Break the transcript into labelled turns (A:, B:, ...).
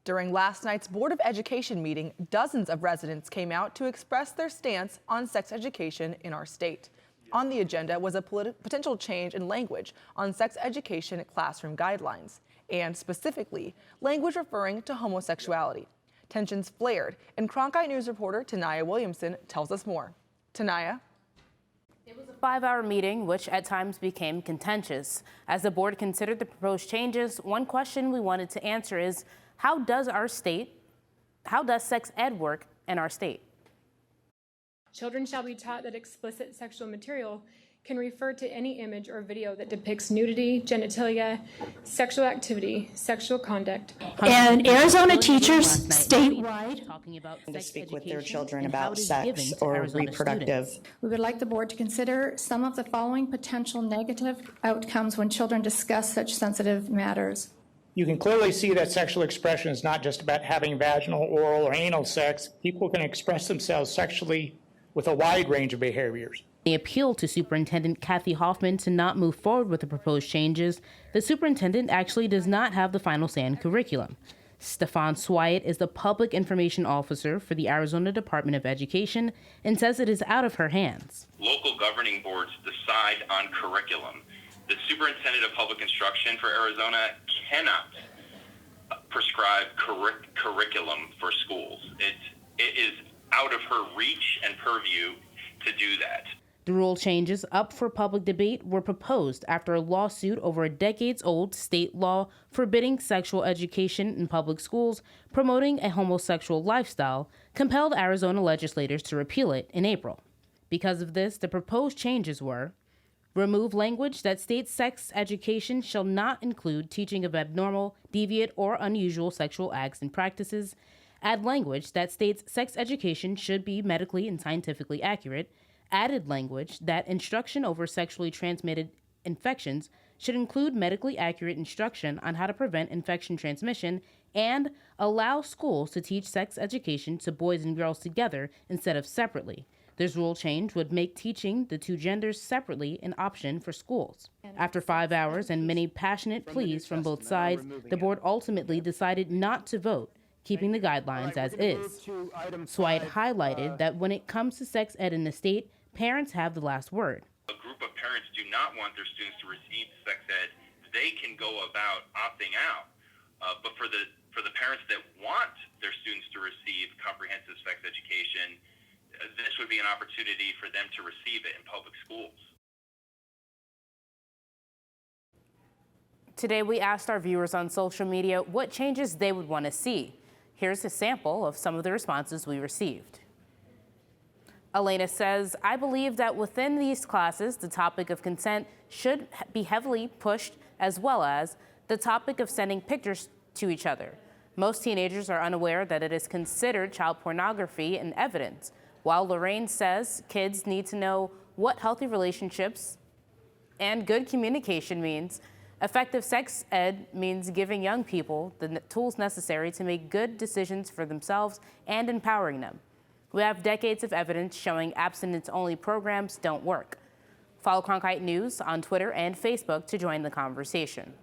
A: During last night's Board of Education meeting, dozens of residents came out to express their stance on sex education in our state. On the agenda was a potential change in language on sex education classroom guidelines, and specifically, language referring to homosexuality. Tensions flared, and Cronkite News reporter Taniyah Williamson tells us more. Taniyah?
B: It was a 5-hour meeting, which at times became contentious. As the board considered the proposed changes, one question we wanted to answer is, how does sex ed work in our state?
C: Children shall be taught that explicit sexual material can refer to any image or video that depicts nudity, genitalia, sexual activity, sexual conduct.
D: And Arizona teachers statewide
E: to speak with their children about sex or reproductive.
D: We would like the board to consider some of the following potential negative outcomes when children discuss such sensitive matters.
F: You can clearly see that sexual expression is not just about having vaginal, oral, or anal sex. People can express themselves sexually with a wide range of behaviors.
B: The appeal to Superintendent Kathy Hoffman to not move forward with the proposed changes. The superintendent actually does not have the final say in curriculum. Stefan Swyatt is the public information officer for the Arizona Department of Education and says it is out of her hands.
G: Local governing boards decide on curriculum. The superintendent of public instruction for Arizona cannot prescribe curriculum for schools. It is out of her reach and purview to do that.
B: The rule changes up for public debate were proposed after a lawsuit over a decades-old state law forbidding sexual education in public schools, promoting a homosexual lifestyle, compelled Arizona legislators to repeal it in April. Because of this, the proposed changes were: remove language that states sex education shall not include teaching of abnormal, deviant, or unusual sexual acts and practices. Add language that states sex education should be medically and scientifically accurate. Added language that instruction over sexually transmitted infections should include medically accurate instruction on how to prevent infection transmission, and allow schools to teach sex education to boys and girls together instead of separately. This rule change would make teaching the two genders separately an option for schools. After 5 hours and many passionate pleas from both sides, the board ultimately decided not to vote, keeping the guidelines as is. Swyatt highlighted that when it comes to sex ed in the state, parents have the last word.
G: A group of parents do not want their students to receive sex ed. They can go about opting out. But for the parents that want their students to receive comprehensive sex education, this would be an opportunity for them to receive it in public schools.
B: Today, we asked our viewers on social media what changes they would want to see. Here's a sample of some of the responses we received. Elena says, I believe that within these classes, the topic of consent should be heavily pushed, as well as the topic of sending pictures to each other. Most teenagers are unaware that it is considered child pornography and evidence, while Lorraine says kids need to know what healthy relationships and good communication means. Effective sex ed means giving young people the tools necessary to make good decisions for themselves and empowering them. We have decades of evidence showing abstinence-only programs don't work. Follow Cronkite News on Twitter and Facebook to join the conversation.